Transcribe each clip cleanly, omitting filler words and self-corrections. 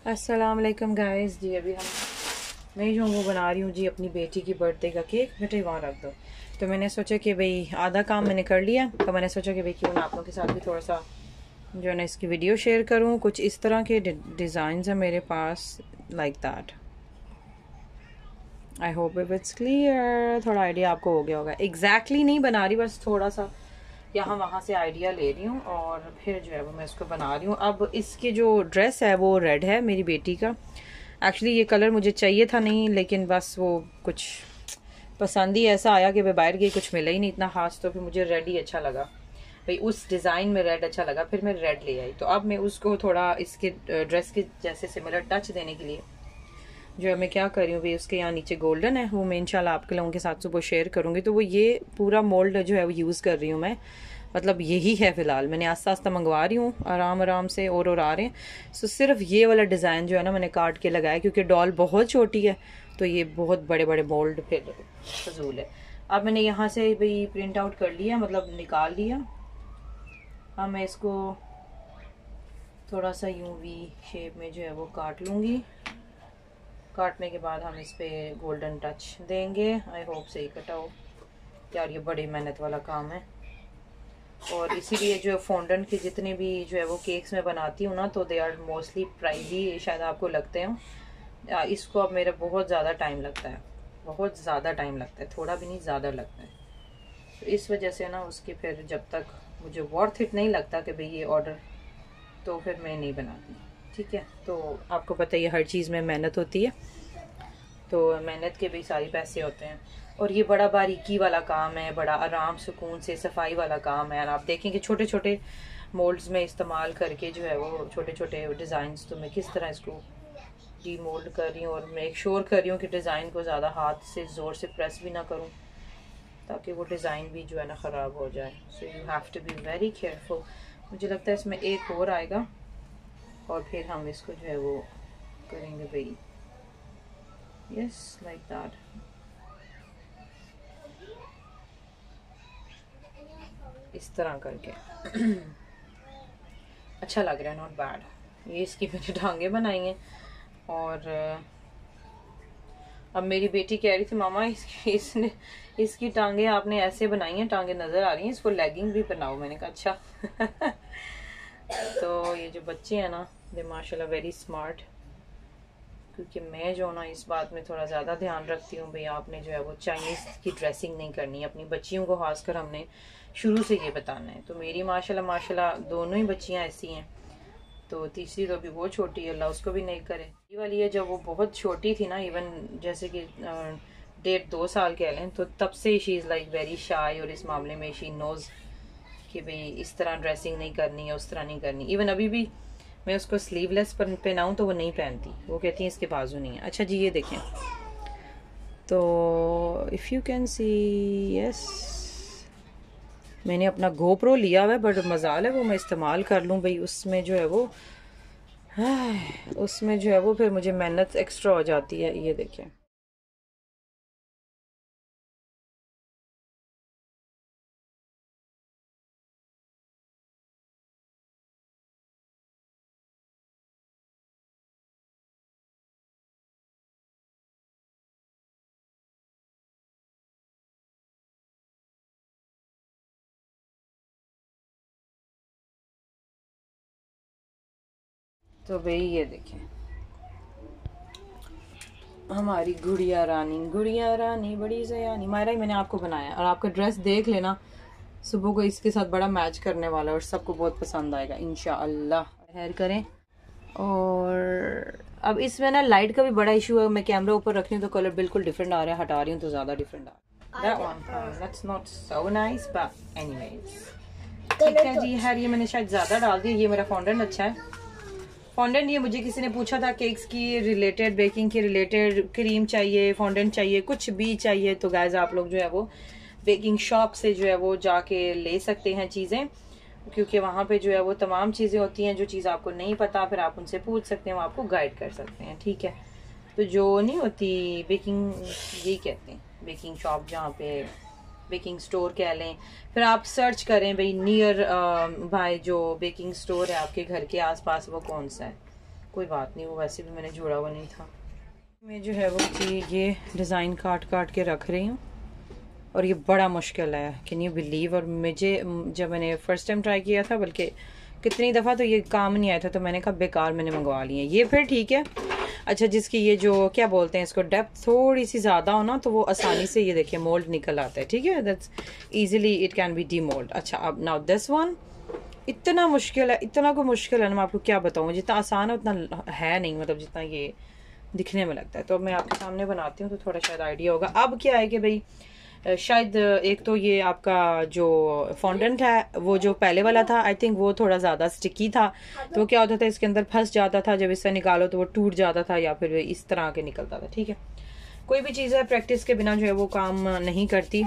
अस्सलाम वालेकुम गाइस जी। अभी मैं जो हूँ वो बना रही हूँ जी अपनी बेटी की बर्थडे का केक। बेटे वहाँ रख दो। तो मैंने सोचा कि भाई आधा काम मैंने कर लिया, तो मैंने सोचा कि भाई क्यों ना आप लोगों के साथ भी थोड़ा सा जो है ना इसकी वीडियो शेयर करूँ। कुछ इस तरह के डिज़ाइन है मेरे पास, like that. I hope if it's clear. थोड़ा आइडिया आपको हो गया होगा। एग्जैक्टली नहीं बना रही, बस थोड़ा सा यहाँ वहाँ से आइडिया ले रही हूँ और फिर जो है वो मैं इसको बना रही हूँ। अब इसकी जो ड्रेस है वो रेड है मेरी बेटी का। एक्चुअली ये कलर मुझे चाहिए था नहीं, लेकिन बस वो कुछ पसंद ही ऐसा आया कि मैं बाहर गई कुछ मिला ही नहीं इतना खास, तो फिर मुझे रेड ही अच्छा लगा भाई। उस डिज़ाइन में रेड अच्छा लगा, फिर मैं रेड ले आई। तो अब मैं उसको थोड़ा इसके ड्रेस के जैसे सिमिलर टच देने के लिए जो है मैं क्या कर रही हूँ भाई, उसके यहाँ नीचे गोल्डन है, वो मैं इंशाल्लाह आपके लोगों के साथ सुबह शेयर करूँगी। तो वो ये पूरा मोल्ड जो है वो यूज़ कर रही हूँ मैं, मतलब यही है फ़िलहाल। मैंने आस्ता आस्ता मंगवा रही हूँ आराम आराम से और आ रहे हैं। सो सिर्फ ये वाला डिज़ाइन जो है ना मैंने काट के लगाया, क्योंकि डॉल बहुत छोटी है तो ये बहुत बड़े बड़े मोल्ड फिर फजूल है। अब मैंने यहाँ से भाई प्रिंट आउट कर लिया, मतलब निकाल लिया। अब मैं इसको थोड़ा सा यूं वी शेप में जो है वो काट लूँगी। काटने के बाद हम इस पर गोल्डन टच देंगे। आई होप सही कटा हो यार, ये बड़ी मेहनत वाला काम है। और इसीलिए जो फॉन्डेंट के जितने भी जो है वो केक्स मैं बनाती हूँ ना, तो दे आर मोस्टली प्राइजी, शायद आपको लगते हो। इसको अब मेरा बहुत ज़्यादा टाइम लगता है, बहुत ज़्यादा टाइम लगता है, थोड़ा भी नहीं ज़्यादा लगता है। तो इस वजह से ना उसके फिर जब तक मुझे वर्थ इट नहीं लगता कि भाई ये ऑर्डर, तो फिर मैं नहीं बनाती। ठीक है, तो आपको पता ही है हर चीज़ में मेहनत होती है, तो मेहनत के भी सारे पैसे होते हैं। और ये बड़ा बारीकी वाला काम है, बड़ा आराम सुकून से सफाई वाला काम है। और आप देखेंगे छोटे छोटे मोल्ड्स में इस्तेमाल करके जो है वो छोटे छोटे डिज़ाइंस, तो मैं किस तरह इसको डी मोल्ड कर रही हूँ और मेक श्योर कर रही हूँ कि डिज़ाइन को ज़्यादा हाथ से ज़ोर से प्रेस भी ना करूँ, ताकि वो डिज़ाइन भी जो है ना ख़राब हो जाए। So you have to be very careful. मुझे लगता है इसमें एक और आएगा और फिर हम इसको जो है वो करेंगे भाई, यस लाइक दैट। इस तरह करके अच्छा लग रहा है, नॉट बैड। ये इसकी मैंने टांगे बनाई हैं। और अब मेरी बेटी कह रही थी मामा इसकी टांगे आपने ऐसे बनाई हैं, टांगे नज़र आ रही हैं, इसको लेगिंग भी बनाओ। मैंने कहा अच्छा। तो ये जो बच्चे हैं ना, दे माशाल्लाह वेरी स्मार्ट। क्योंकि मैं जो ना इस बात में थोड़ा ज़्यादा ध्यान रखती हूँ भाई, आपने जो है वो चाइनीज़ की ड्रेसिंग नहीं करनी है अपनी बच्चियों को, खासकर हमने शुरू से ये बताना है। तो मेरी माशाल्लाह माशाल्लाह दोनों ही बच्चियाँ ऐसी हैं, तो तीसरी तो अभी वो छोटी है, अल्लाह उसको भी नहीं करे। ये वाली है जब वो बहुत छोटी थी ना, इवन जैसे कि 1.5-2 साल कह लें, तो तब से she is like very shy. और इस मामले में शी नोज़ कि भाई इस तरह ड्रेसिंग नहीं करनी है, उस तरह नहीं करनी। इवन अभी भी मैं उसको स्लीवलेस पहनाऊँ तो वो नहीं पहनती, वो कहती है इसके बाजू नहीं है। अच्छा जी, ये देखें, तो if you can see, yes मैंने अपना गोप्रो लिया हुआ है, बट मजाल है वो मैं इस्तेमाल कर लूँ भाई। उसमें जो है वो उसमें जो है वो फिर मुझे मेहनत एक्स्ट्रा हो जाती है। ये देखें, तो भाई ये देखें हमारी गुड़िया रानी बड़ी सयानी मायरा ही मैंने आपको बनाया। और आपका ड्रेस देख लेना, सुबह को इसके साथ बड़ा मैच करने वाला है और सबको बहुत पसंद आएगा इंशाअल्लाह। खैर करें। और अब इसमें ना लाइट का भी बड़ा इशू है, मैं कैमरा ऊपर रख रही हूँ तो कलर बिल्कुल डिफरेंट आ रहा है, हटा रही हूँ तो ज़्यादा डिफरेंट आ रहा है। That one, that's not so nice, but anyways ठीक है जी। खैर ये मैंने शायद ज़्यादा डाल दिया। ये मेरा फॉन्डेंट अच्छा है। फॉन्डेंट ये मुझे किसी ने पूछा था केक्स की रिलेटेड, बेकिंग के रिलेटेड, क्रीम चाहिए, फॉन्डेंट चाहिए, कुछ भी चाहिए, तो गाइस आप लोग जो है वो बेकिंग शॉप से जो है वो जाके ले सकते हैं चीज़ें, क्योंकि वहाँ पे जो है वो तमाम चीज़ें होती हैं। जो चीज़ आपको नहीं पता फिर आप उनसे पूछ सकते हैं, वो आपको गाइड कर सकते हैं। ठीक है, तो जो नहीं होती बेकिंग, यही कहते हैं बेकिंग शॉप, जहाँ पे बेकिंग स्टोर कह लें। फिर आप सर्च करें भाई नियर भाई जो बेकिंग स्टोर है आपके घर के आसपास वो कौन सा है, कोई बात नहीं, वो वैसे भी मैंने जोड़ा हुआ नहीं था। मैं जो है वो ये डिज़ाइन काट काट के रख रही हूँ और ये बड़ा मुश्किल है, कैन यू बिलीव। और मुझे जब मैंने फ़र्स्ट टाइम ट्राई किया था, बल्कि कितनी दफ़ा, तो ये काम नहीं आया था, तो मैंने कहा बेकार मैंने मंगवा लिए। ये फिर ठीक है। अच्छा, जिसकी ये जो क्या बोलते हैं इसको, डेप्थ थोड़ी सी ज़्यादा हो ना, तो वो आसानी से ये देखिए मोल्ड निकल आता है। ठीक है, that's easily it can be D mould. अच्छा, अब नाउ दिस वन इतना मुश्किल है, इतना को मुश्किल है ना, मैं आपको क्या बताऊँ। जितना आसान है उतना है नहीं, मतलब जितना ये दिखने में लगता है। तो मैं आपके सामने बनाती हूँ तो थोड़ा शायद आइडिया होगा। अब क्या है कि भाई शायद एक तो ये आपका जो फॉन्डेंट है वो जो पहले वाला था, आई थिंक वो थोड़ा ज़्यादा स्टिकी था, तो क्या होता था इसके अंदर फंस जाता था, जब इससे निकालो तो वो टूट जाता था या फिर इस तरह के निकलता था। ठीक है, कोई भी चीज़ है प्रैक्टिस के बिना जो है वो काम नहीं करती।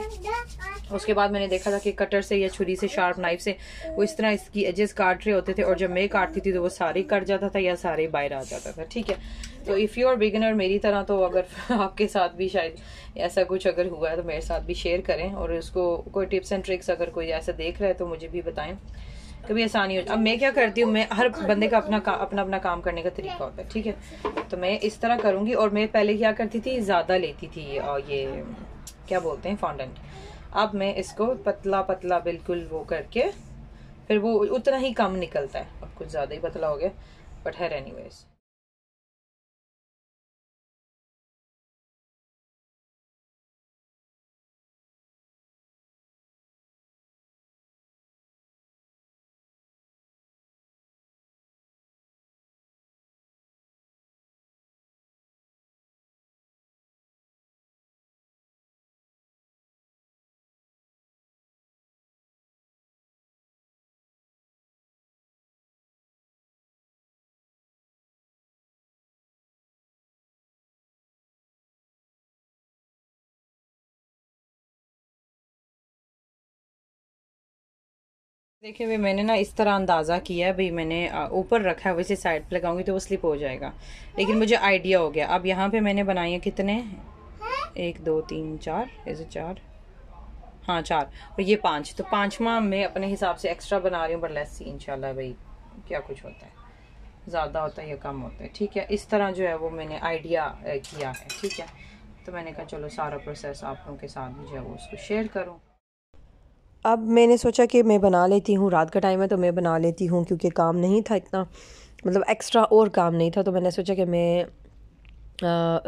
उसके बाद मैंने देखा था कि कटर से या छुरी से, शार्प नाइफ से वो इस तरह इसकी एजेस काट रहे होते थे, और जब मैं काटती थी तो वो सारे कट जाता था या सारे बाहर आ जाता था। ठीक है, तो इफ़ यू आर बिगिनर मेरी तरह, तो अगर आपके साथ भी शायद ऐसा कुछ अगर हुआ है तो मेरे साथ भी शेयर करें, और इसको कोई टिप्स एंड ट्रिक्स अगर कोई ऐसा देख रहा है तो मुझे भी बताएं, कभी आसानी हो। अब मैं क्या करती हूँ, मैं हर बंदे का अपना काम करने का तरीका होता है। ठीक है, तो मैं इस तरह करूँगी। और मैं पहले क्या करती थी, ज़्यादा लेती थी और ये क्या बोलते हैं फॉन्डेंट। अब मैं इसको पतला पतला बिल्कुल वो करके, फिर वो उतना ही कम निकलता है। अब कुछ ज़्यादा ही पतला हो गया, बट है एनीवेज। देखिए भाई, मैंने ना इस तरह अंदाज़ा किया है भाई, मैंने ऊपर रखा है, वैसे साइड पे लगाऊंगी तो वो स्लिप हो जाएगा, लेकिन मुझे आइडिया हो गया। अब यहाँ पे मैंने बनाए हैं कितने, 1 2 3 4, ऐसे 4, हाँ 4, और ये 5, तो 5वां मैं अपने हिसाब से एक्स्ट्रा बना रही हूँ, बट लेट्स सी इंशाल्लाह भाई क्या कुछ होता है, ज़्यादा होता है या कम होता है। ठीक है, इस तरह जो है वो मैंने आइडिया किया है। ठीक है, तो मैंने कहा चलो सारा प्रोसेस आप लोगों के साथ जो है वो उसको शेयर करूँ। अब मैंने सोचा कि मैं बना लेती हूँ, रात का टाइम है तो मैं बना लेती हूँ, क्योंकि काम नहीं था इतना, मतलब एक्स्ट्रा और काम नहीं था, तो मैंने सोचा कि मैं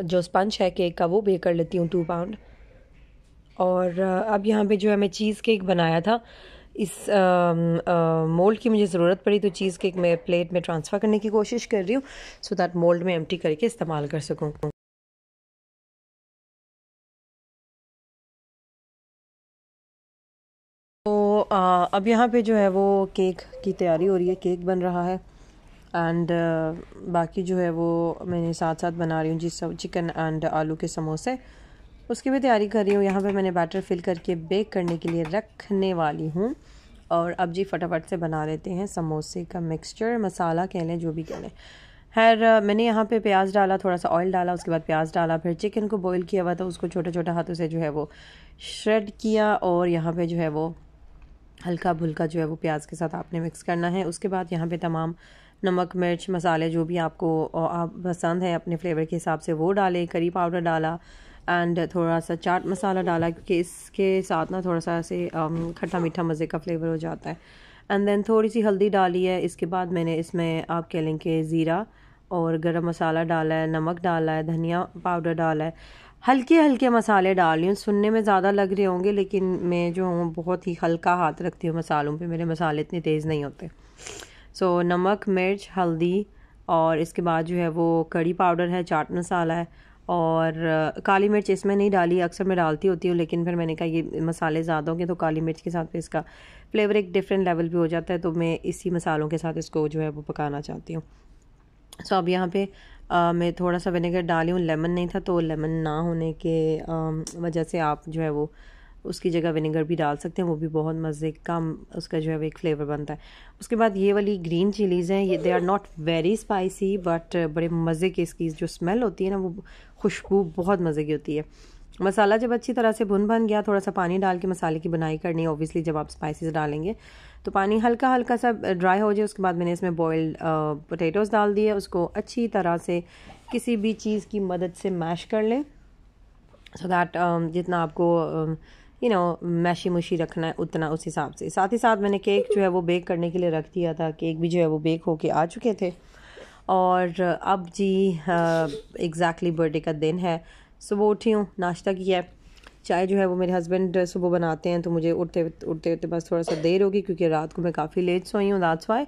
जो स्पंज है केक का वो बेक कर लेती हूँ 2 पाउंड। और अब यहाँ पे जो है मैं चीज़ केक बनाया था, इस मोल्ड की मुझे ज़रूरत पड़ी, तो चीज़ केक मैं प्लेट में ट्रांसफ़र करने की कोशिश कर रही हूँ, सो दैट मोल्ड में एम्प्टी करके इस्तेमाल कर सकूँ। तो अब यहाँ पे जो है वो केक की तैयारी हो रही है, केक बन रहा है। एंड बाकी जो है वो मैंने साथ साथ बना रही हूँ जी, सब चिकन एंड आलू के समोसे, उसकी भी तैयारी कर रही हूँ। यहाँ पे मैंने बैटर फिल करके बेक करने के लिए रखने वाली हूँ। और अब जी फटाफट से बना लेते हैं समोसे का मिक्सचर, मसाला कह लें, जो भी कह लें। खैर मैंने यहाँ पे प्याज डाला, थोड़ा सा ऑयल डाला, उसके बाद प्याज डाला, फिर चिकन को बॉईल किया हुआ था उसको छोटे छोटे हाथों से जो है वो श्रेड किया, और यहाँ पे जो है वो हल्का भुल्का जो है वो प्याज के साथ आपने मिक्स करना है। उसके बाद यहाँ पे तमाम नमक मिर्च मसाले जो भी आपको आप पसंद है अपने फ्लेवर के हिसाब से वो डालें, करी पाउडर डाला एंड थोड़ा सा चाट मसाला डाला, क्योंकि इसके साथ ना थोड़ा सा ऐसे खट्टा मीठा मज़े का फ्लेवर हो जाता है। एंड देन थोड़ी सी हल्दी डाली है। इसके बाद मैंने इसमें आप कह लें कि ज़ीरा और गरम मसाला डाला है, नमक डाला है, धनिया पाउडर डाला है, हल्के हल्के मसाले डाल रही हूँ। सुनने में ज़्यादा लग रहे होंगे, लेकिन मैं जो हूँ बहुत ही हल्का हाथ रखती हूँ मसालों पे, मेरे मसाले इतने तेज़ नहीं होते। सो नमक मिर्च हल्दी, और इसके बाद जो है वो कड़ी पाउडर है, चाट मसाला है, और काली मिर्च इसमें नहीं डाली, अक्सर मैं डालती होती हूँ, लेकिन फिर मैंने कहा ये मसाले ज़्यादा होंगे तो काली मिर्च के साथ फिर इसका फ्लेवर एक डिफरेंट लेवल पे हो जाता है, तो मैं इसी मसालों के साथ इसको जो है वो पकाना चाहती हूँ। सो अब यहाँ पे मैं थोड़ा सा विनेगर डाली हूँ, लेमन नहीं था, तो लेमन ना होने के वजह से आप जो है वो उसकी जगह विनेगर भी डाल सकते हैं, वो भी बहुत मज़े का उसका जो है वो एक फ्लेवर बनता है। उसके बाद ये वाली ग्रीन चिलीज़ हैं, ये they are not very spicy, but बड़े मज़े की इसकी जो स्मेल होती है ना, वो खुशबू बहुत मज़े की होती है। मसाला जब अच्छी तरह से भुन गया, थोड़ा सा पानी डाल के मसाले की बनाई करनी है। ऑब्वियसली जब आप स्पाइसेस डालेंगे तो पानी हल्का हल्का सा ड्राई हो जाए, उसके बाद मैंने इसमें बॉइल्ड पोटैटोज़ डाल दिए। उसको अच्छी तरह से किसी भी चीज़ की मदद से मैश कर लें, सो दैट जितना आपको मैशी मुशी रखना है उतना उस हिसाब से। साथ ही साथ मैंने केक जो है वो बेक करने के लिए रख दिया था। केक भी जो है वो बेक होके आ चुके थे। और अब जी एग्जैक्टली बर्थडे का दिन है। सुबह उठी हूँ, नाश्ता किया है। चाय जो है वो मेरे हस्बैंड सुबह बनाते हैं, तो मुझे उठते उठते बस थोड़ा सा देर होगी क्योंकि रात को मैं काफ़ी लेट सोई हूँ, दैट्स वाई।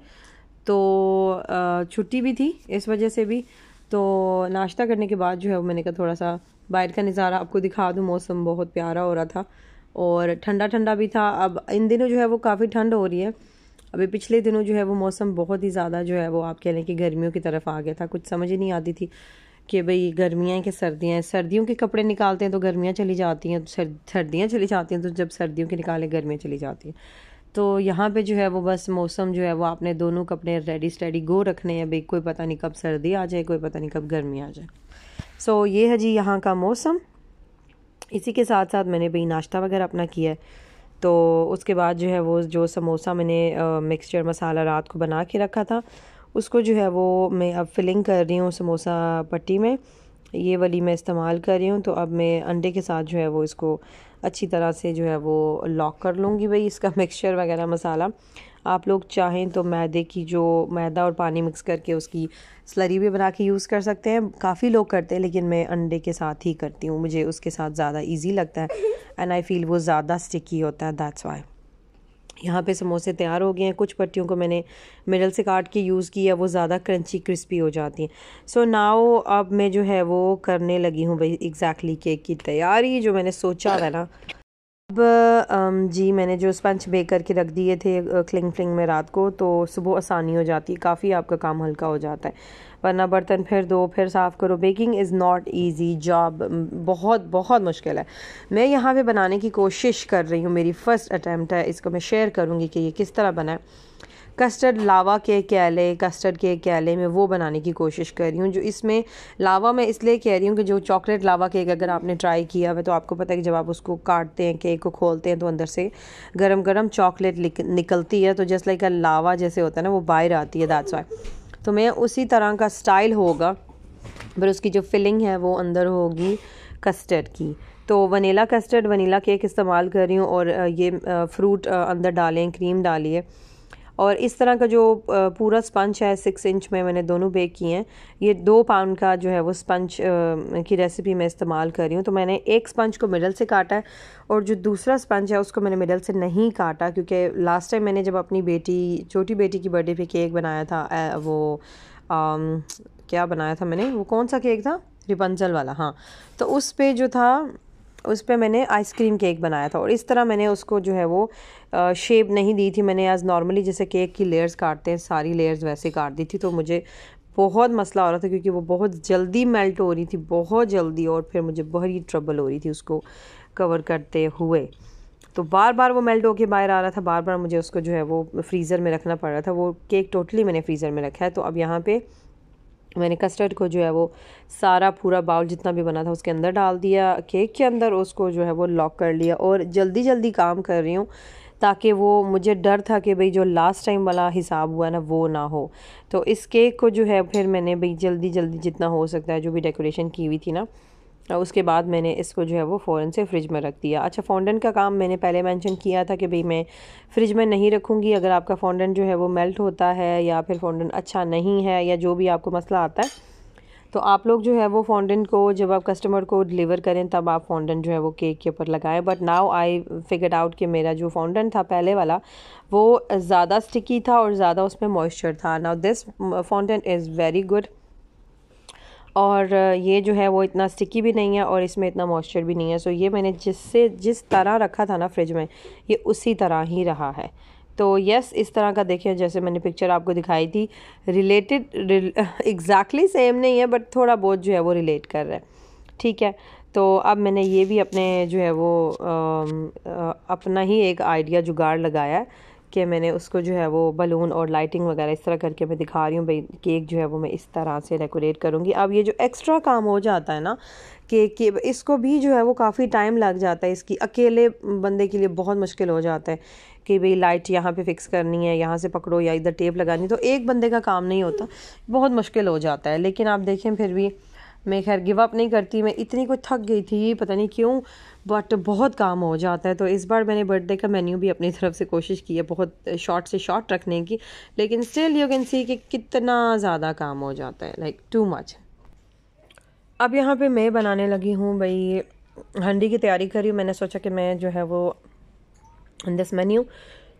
तो छुट्टी भी थी इस वजह से भी। तो नाश्ता करने के बाद जो है वो मैंने कहा थोड़ा सा बाहर का नज़ारा आपको दिखा दूँ। मौसम बहुत प्यारा हो रहा था और ठंडा ठंडा भी था। अब इन दिनों जो है वो काफ़ी ठंड हो रही है। अभी पिछले दिनों जो है वो मौसम बहुत ही ज़्यादा जो है वो आप कह लें कि गर्मियों की तरफ आ गया था। कुछ समझ ही नहीं आती थी कि भाई गर्मियाँ हैं कि सर्दियाँ हैं। सर्दियों के कपड़े निकालते हैं तो गर्मियाँ चली जाती हैं, तो सर्दियाँ चली जाती हैं, तो जब सर्दियों के निकाले गर्मियाँ चली जाती हैं। तो यहाँ पे जो है वो बस मौसम जो है वो आपने दोनों कपड़े रेडी स्टेडी गो रखने हैं भाई। कोई पता नहीं कब सर्दी आ जाए, कोई पता नहीं कब गर्मी आ जाए। सो ये है जी यहाँ का मौसम। इसी के साथ साथ मैंने भाई नाश्ता वगैरह अपना किया है। तो उसके बाद जो है वो जो समोसा मैंने मिक्सचर मसाला रात को बना के रखा था, उसको जो है वो मैं अब फिलिंग कर रही हूँ समोसा पट्टी में। ये वाली मैं इस्तेमाल कर रही हूँ। तो अब मैं अंडे के साथ जो है वो इसको अच्छी तरह से जो है वो लॉक कर लूँगी भाई, इसका मिक्सचर वगैरह मसाला। आप लोग चाहें तो मैदे की जो मैदा और पानी मिक्स करके उसकी स्लरी भी बना के यूज़ कर सकते हैं। काफ़ी लोग करते हैं, लेकिन मैं अंडे के साथ ही करती हूँ। मुझे उसके साथ ज़्यादा इजी लगता है एंड आई फील वो ज़्यादा स्टिकी होता है, दैट्स वाई। यहाँ पे समोसे तैयार हो गए हैं। कुछ पट्टियों को मैंने मिडल से काट के यूज़ किया, वो ज़्यादा क्रंची क्रिस्पी हो जाती हैं। सो नाउ अब मैं जो है वो करने लगी हूँ भाई एग्जैक्टली केक की तैयारी जो मैंने सोचा था ना। अब जी मैंने जो स्पंज बेक करके रख दिए थे क्लिंग फ्लिंग में रात को, तो सुबह आसानी हो जाती है, काफ़ी आपका काम हल्का हो जाता है। वरना बर्तन फिर दो, फिर साफ़ करो। Baking is not easy job, बहुत बहुत मुश्किल है। मैं यहाँ पे बनाने की कोशिश कर रही हूँ, मेरी फ़र्स्ट अटैम्प्ट है। इसको मैं शेयर करूँगी कि ये किस तरह बना है। कस्टर्ड लावा केक कह लें, कस्टर्ड केक कह लें, मैं वो बनाने की कोशिश कर रही हूँ। जो इसमें लावा मैं इसलिए कह रही हूँ कि जो चॉकलेट लावा केक अगर आपने ट्राई किया हुआ तो आपको पता है कि जब आप उसको काटते हैं, केक को खोलते हैं, तो अंदर से गरम गरम चॉकलेट निकलती है। तो जस्ट लाइक लावा जैसे होता है ना, वो बाहर आती है, दैट्स वाई। तो मैं उसी तरह का स्टाइल होगा, पर उसकी जो फिलिंग है वो अंदर होगी कस्टर्ड की। तो वनीला कस्टर्ड, वनीला केक इस्तेमाल कर रही हूँ। और ये फ्रूट अंदर डालें, क्रीम डालिए। और इस तरह का जो पूरा स्पंज है 6 इंच में मैंने दोनों बेक किए हैं। ये 2 पाउंड का जो है वो स्पंज की रेसिपी मैं इस्तेमाल कर रही हूँ। तो मैंने एक स्पंज को मिडल से काटा है और जो दूसरा स्पंज है उसको मैंने मिडल से नहीं काटा, क्योंकि लास्ट टाइम मैंने जब अपनी छोटी बेटी की बर्थडे पे केक बनाया था, वो क्या बनाया था मैंने, वो कौन सा केक था, रिपंजल वाला, हाँ। तो उस पे जो था उस पे मैंने आइसक्रीम केक बनाया था। और इस तरह मैंने उसको जो है वो शेप नहीं दी थी। मैंने आज नॉर्मली जैसे केक की लेयर्स काटते हैं, सारी लेयर्स वैसे काट दी थी। तो मुझे बहुत मसला हो रहा था क्योंकि वो बहुत जल्दी मेल्ट हो रही थी, बहुत जल्दी। और फिर मुझे बड़ी ट्रबल हो रही थी उसको कवर करते हुए। तो बार बार वो मेल्ट होके बाहर आ रहा था, बार बार मुझे उसको जो है वो फ्रीज़र में रखना पड़ रहा था। वो केक टोटली मैंने फ्रीज़र में रखा है। तो अब यहाँ पे मैंने कस्टर्ड को जो है वो सारा पूरा बाउल जितना भी बना था उसके अंदर डाल दिया, केक के अंदर, उसको जो है वो लॉक कर लिया। और जल्दी जल्दी काम कर रही हूँ ताकि वो, मुझे डर था कि भाई जो लास्ट टाइम वाला हिसाब हुआ ना वो ना हो। तो इस केक को जो है फिर मैंने भाई जल्दी जल्दी जितना हो सकता है, जो भी डेकोरेशन की हुई थी ना, उसके बाद मैंने इसको जो है वो फ़ौरन से फ्रिज में रख दिया। अच्छा, फॉन्डेंट का काम मैंने पहले मेंशन किया था कि भाई मैं फ्रिज में नहीं रखूँगी। अगर आपका फॉन्डेंट जो है वो मेल्ट होता है या फिर फॉन्डेंट अच्छा नहीं है या जो भी आपको मसला आता है, तो आप लोग जो है वो फॉन्डेंट को जब आप कस्टमर को डिलीवर करें तब आप फॉन्डेंट जो है वो केक के ऊपर लगाएं। But now I figured out कि मेरा जो फॉन्डेंट था पहले वाला वो ज़्यादा स्टिकी था और ज़्यादा उसमें मॉइस्चर था। Now this fondant is very good, और ये जो है वो इतना स्टिकी भी नहीं है और इसमें इतना मॉइस्चर भी नहीं है। सो ये मैंने जिस तरह रखा था ना फ्रिज में, ये उसी तरह ही रहा है। तो यस, इस तरह का देखिए जैसे मैंने पिक्चर आपको दिखाई थी, रिलेटेड एग्जैक्टली सेम नहीं है बट थोड़ा बहुत जो है वो रिलेट कर रहा है, ठीक है। तो अब मैंने ये भी अपने जो है वो अपना ही एक आइडिया जुगाड़ लगाया है कि मैंने उसको जो है वो बलून और लाइटिंग वगैरह इस तरह करके मैं दिखा रही हूँ भाई। केक जो है वो मैं इस तरह से डेकोरेट करूँगी। अब ये जो एक्स्ट्रा काम हो जाता है ना केक के, इसको भी जो है वो काफ़ी टाइम लग जाता है। इसकी अकेले बंदे के लिए बहुत मुश्किल हो जाता है कि भाई लाइट यहाँ पे फिक्स करनी है, यहाँ से पकड़ो या इधर टेप लगानी, तो एक बंदे का काम नहीं होता, बहुत मुश्किल हो जाता है। लेकिन आप देखें फिर भी मैं खैर गिव अप नहीं करती। मैं इतनी कुछ थक गई थी पता नहीं क्यों, बट बहुत काम हो जाता है। तो इस बार मैंने बर्थडे का मेन्यू भी अपनी तरफ से कोशिश की है बहुत शॉर्ट से शॉर्ट रखने की, लेकिन स्टिल यू कैन सी कि कितना ज़्यादा काम हो जाता है, लाइक टू मच। अब यहाँ पे मैं बनाने लगी हूँ भाई, हंडी की तैयारी कर रही हूँ। मैंने सोचा कि मैं जो है वो इन दिस मेन्यू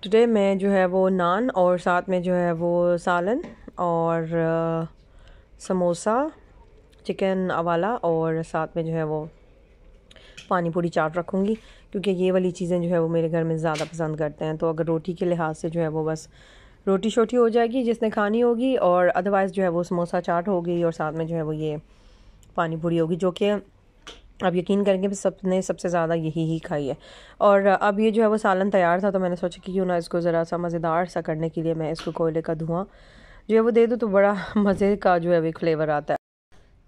टुडे मैं जो है वो नान और साथ में जो है वो सालन और समोसा चिकन वाला और साथ में जो है वो पानी पूरी चाट रखूँगी, क्योंकि ये वाली चीज़ें जो है वो मेरे घर में ज़्यादा पसंद करते हैं। तो अगर रोटी के लिहाज से जो है वो बस रोटी शोटी हो जाएगी जिसने खानी होगी, और अदरवाइज़ जो है वो समोसा चाट होगी और साथ में जो है वो ये पानी पूरी होगी, जो कि आप यकीन करेंगे सबने सबसे ज़्यादा यही ही खाई है। और अब ये जो है वो सालन तैयार था, तो मैंने सोचा कि क्यों ना इसको ज़रा सा मज़ेदार सा करने के लिए मैं इसको कोयले का धुआं जो है वो दे दूँ, तो बड़ा मज़े का जो है वो फ्लेवर आता है।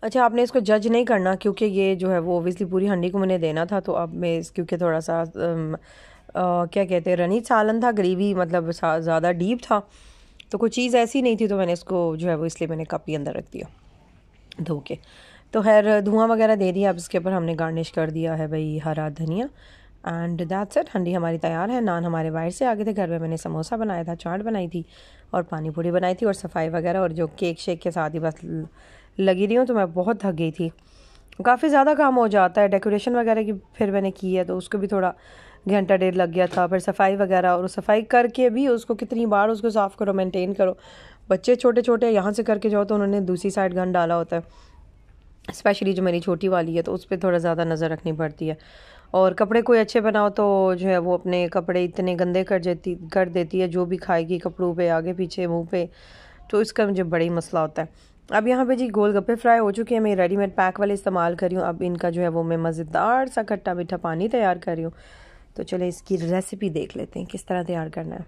अच्छा, आपने इसको जज नहीं करना, क्योंकि ये जो है वो ओबियसली पूरी हंडी को मैंने देना था। तो अब मैं क्योंकि थोड़ा सा क्या कहते हैं रनी सालन था, ग्रेवी मतलब ज़्यादा डीप था, तो कोई चीज़ ऐसी नहीं थी, तो मैंने इसको जो है वो इसलिए मैंने कप के अंदर रख दिया धो के। तो खैर धुआं वगैरह दे दिया। अब इसके ऊपर हमने गार्निश कर दिया है भाई हरा धनिया, एंड दैट्स इट। हंडी हमारी तैयार है। नान हमारे बाहर से आ गए थे, घर में मैंने समोसा बनाया था, चाट बनाई थी और पानी पूरी बनाई थी और सफाई वगैरह, और जो केक शेक के साथ ही बस लगी रही हूँ। तो मैं बहुत थक गई थी, काफ़ी ज़्यादा काम हो जाता है। डेकोरेशन वगैरह की फिर मैंने की है, तो उसको भी थोड़ा घंटा डेढ़ लग गया था। फिर सफाई वगैरह, और सफाई करके भी उसको कितनी बार उसको साफ़ करो, मेंटेन करो। बच्चे छोटे छोटे यहाँ से करके जाओ तो उन्होंने दूसरी साइड गंद डाला होता है, स्पेशली जो मेरी छोटी वाली है, तो उस पर थोड़ा ज़्यादा नज़र रखनी पड़ती है। और कपड़े कोई अच्छे बनाओ तो जो है वो अपने कपड़े इतने गंदे कर देती है, जो भी खाएगी कपड़ों पे, आगे पीछे, मुंह पे, तो इसका मुझे बड़ा ही मसला होता है। अब यहाँ पे जी गोलगप्पे फ्राई हो चुके हैं। मैं रेडीमेड पैक वाले इस्तेमाल कर रही हूँ। अब इनका जो है वो मैं मज़ेदार सा खट्टा मीठा पानी तैयार कर रही हूँ। तो चले इसकी रेसिपी देख लेते हैं किस तरह तैयार करना है।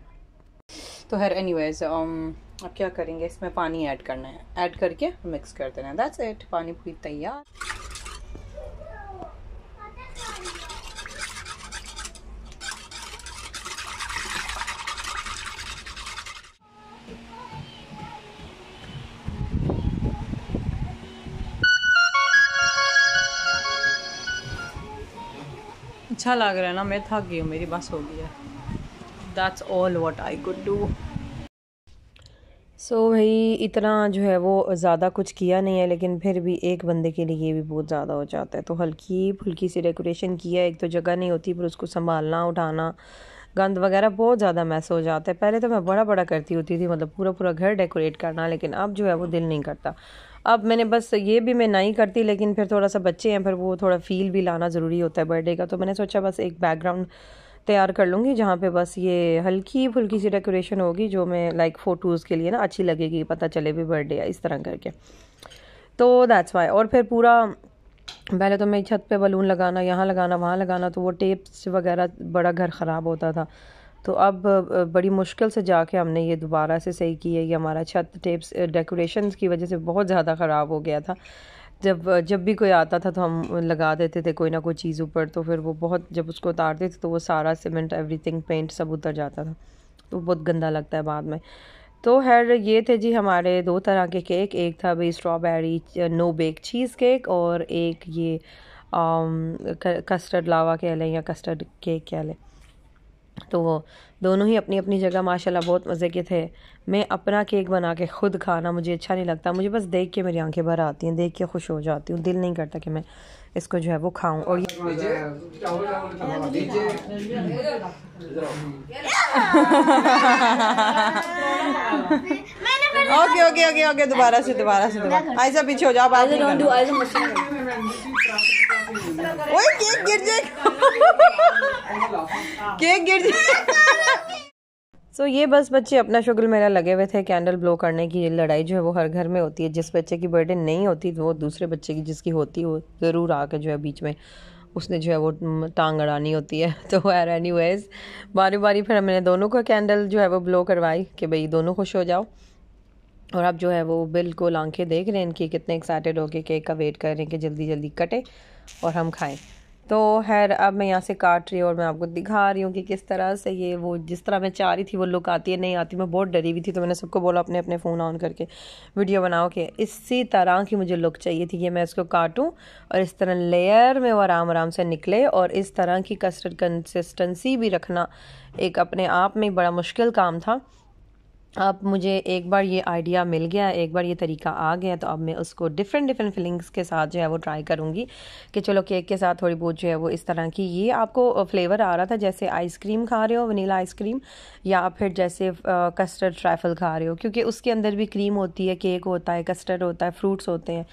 तो खैर एनीवेज अब क्या करेंगे, इसमें पानी ऐड करना है, ऐड करके मिक्स कर देना है, दैट्स इट। पानी पूरी तैयार। अच्छा लग रहा है ना, मैं थक गई हूँ, मेरी बस हो गई है। That's all what I could do. So भाई इतना जो है वो ज़्यादा कुछ किया नहीं है, लेकिन फिर भी एक बंदे के लिए ये भी बहुत ज़्यादा हो जाता है। तो हल्की फुल्की सी डेकोरेशन की है। एक तो जगह नहीं होती, पर उसको संभालना, उठाना, गंद वगैरह बहुत ज़्यादा मैस हो जाता है। पहले तो मैं बड़ा बड़ा करती होती थी, मतलब पूरा पूरा घर डेकोरेट करना, लेकिन अब जो है वो दिल नहीं करता। अब मैंने बस ये भी मैं नहीं करती, लेकिन फिर थोड़ा सा बच्चे हैं, फिर वो थोड़ा फील भी लाना ज़रूरी होता है बर्थडे का। तो मैंने सोचा बस एक बैकग्राउंड तैयार कर लूँगी जहाँ पे बस ये हल्की फुल्की सी डेकोरेशन होगी, जो मैं लाइक फ़ोटोज़ के लिए ना अच्छी लगेगी, पता चले भी बर्थडे है इस तरह करके। तो दैट्स वाई। और फिर पूरा पहले तो मैं छत पे बलून लगाना, यहाँ लगाना, वहाँ लगाना, तो वो टेप्स वगैरह बड़ा घर ख़राब होता था। तो अब बड़ी मुश्किल से जाके हमने ये दोबारा से सही की है। ये हमारा छत टेप्स डेकोरेशन की वजह से बहुत ज़्यादा ख़राब हो गया था। जब भी कोई आता था तो हम लगा देते थे कोई ना कोई चीज़ ऊपर, तो फिर वो बहुत, जब उसको उतारते थे तो वो सारा सीमेंट एवरीथिंग पेंट सब उतर जाता था, तो बहुत गंदा लगता है बाद में। तो खैर ये थे जी हमारे दो तरह के केक। एक था भाई strawberry no bake cheese cake, और एक ये कस्टर्ड लावा कह लें या कस्टर्ड केक कह लें। तो वो दोनों ही अपनी अपनी जगह माशाल्लाह बहुत मज़े के थे। मैं अपना केक बना के ख़ुद खाना मुझे अच्छा नहीं लगता, मुझे बस देख के मेरी आंखें भर आती हैं, देख के खुश हो जाती हूँ, दिल नहीं करता कि मैं इसको जो है वो खाऊं। और ओके ओके ओके ओके दोबारा से ऐसा पीछे हो जाओ, ओए केक गिर जाएगा केक गिर जाएगा। सो ये बस बच्चे अपना शुगल मेला लगे हुए थे कैंडल ब्लो करने की। लड़ाई जो है वो हर घर में होती है, जिस बच्चे की बर्थडे नहीं होती तो वो दूसरे बच्चे की जिसकी होती है वो ज़रूर आके जो है बीच में उसने जो है वो टांग अड़ानी होती है। तो यार एनीवेज बारी बारी फिर मैंने दोनों को कैंडल जो है वो ब्लो करवाई कि भाई दोनों खुश हो जाओ। और अब जो है वो बिल्कुल आंखें देख रहे हैं इनकी, कितने एक्साइटेड हो के केक का वेट कर रहे हैं कि जल्दी जल्दी कटे और हम खाएं। तो खैर अब मैं यहाँ से काट रही हूँ और मैं आपको दिखा रही हूँ कि किस तरह से ये वो जिस तरह मैं चाह रही थी वो लुक आती है नहीं आती। मैं बहुत डरी हुई थी, तो मैंने सबको बोला अपने अपने फ़ोन ऑन करके वीडियो बनाओ कि इसी तरह की मुझे लुक चाहिए थी कि मैं इसको काटूँ और इस तरह लेयर में वो आराम आराम से निकले। और इस तरह की कस्टर्ड कंसिस्टेंसी भी रखना एक अपने आप में बड़ा मुश्किल काम था। अब मुझे एक बार ये आइडिया मिल गया, एक बार ये तरीका आ गया, तो अब मैं उसको डिफरेंट फिलिंग्स के साथ जो है वो ट्राई करूँगी कि चलो केक के साथ थोड़ी बहुत जो है वो इस तरह की ये आपको फ्लेवर आ रहा था जैसे आइसक्रीम खा रहे हो, वनीला आइसक्रीम, या फिर जैसे कस्टर्ड ट्रैफल खा रहे हो, क्योंकि उसके अंदर भी क्रीम होती है, केक होता है, कस्टर्ड होता है, फ्रूट्स होते हैं।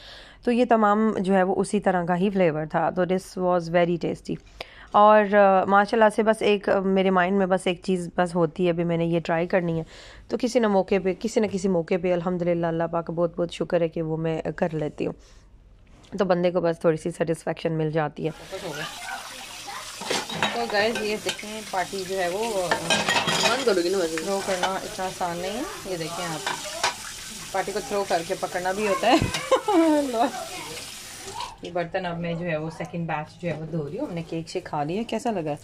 तो ये तमाम जो है वो उसी तरह का ही फ्लेवर था। तो दिस वॉज़ वेरी टेस्टी। और माशाल्लाह से बस एक मेरे माइंड में बस एक चीज़ बस होती है, अभी मैंने ये ट्राई करनी है, तो किसी न किसी मौके पे अल्हम्दुलिल्लाह अल्लाह पाक का बहुत बहुत शुक्र है कि वो मैं कर लेती हूँ। तो बंदे को बस थोड़ी सी सेटिस्फेक्शन मिल जाती है। तो गाइस ये देखें पार्टी जो है वो थ्रो करना इतना आसान नहीं है। ये देखें आप, पार्टी को थ्रो करके पकड़ना भी होता है। ये बर्तन अब मैं जो है वो सेकंड बैच जो है वो धो रही हूँ। हमने केक शेक खा लिया, कैसा लगा?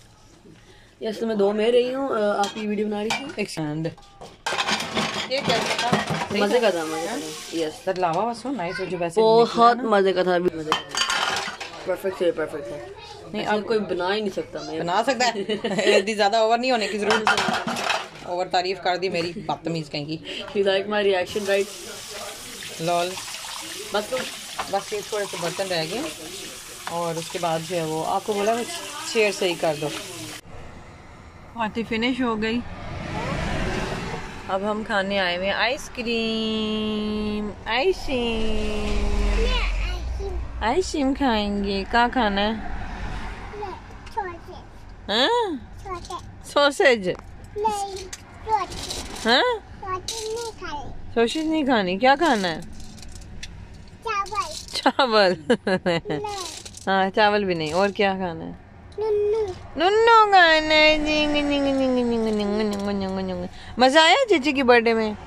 यस, तो मैं दो में रही हूँ, आपकी वीडियो बना रही थी। एक्सपेंड ये कैसा था? मजे का था, मजे का। Yes, that lava was so nice. जो वैसे बहुत मजे का था, परफेक्ट है। नहीं अब कोई बना ही नहीं सकता, मैं बना सकता है। इतनी ज्यादा ओवर नहीं होने की जरूरत है। ओवर तारीफ कर दी मेरी, बदतमीज कहेंगी। You like my reaction right? Lol. बस ये थोड़े से बर्तन रह गए और उसके बाद जो है वो आपको बोला मैं शेयर से ही कर दो। पार्टी फिनिश हो गई। अब हम खाने आए हुए आइसक्रीम। आइसक्रीम खाएंगे। क्या खाना है? सॉसेज। हाँ, सॉसेज नहीं खानी। क्या खाना है? चावल। हाँ, चावल भी नहीं। और क्या खाना है? नुन्नू खाना है। मजा आया चीची की बर्थडे में?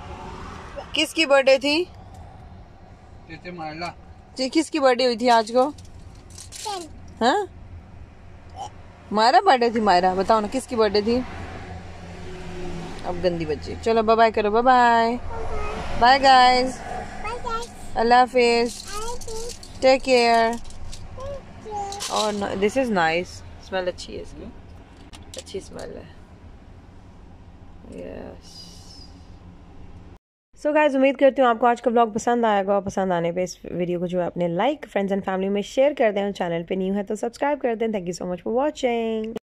किसकी बर्थडे थी? किसकी बर्थडे हुई थी आज को? हाँ, मायरा बर्थडे थी। मायरा बताओ ना किसकी बर्थडे थी? अब गंदी बच्ची। चलो बाय बाय करो। Bye bye. Bye guys. Allah हाफिज। Take care. और दिस इज नाइस, स्मेल अच्छी है इसकी, अच्छी स्मेल है। यस। सो गाइस, उम्मीद करती हूँ आपको आज का व्लॉग पसंद आएगा। पसंद आने पे इस वीडियो को जो है अपने लाइक, फ्रेंड्स एंड फैमिली में शेयर कर दें। चैनल पे न्यू है तो सब्सक्राइब कर दें। Thank you so much for watching.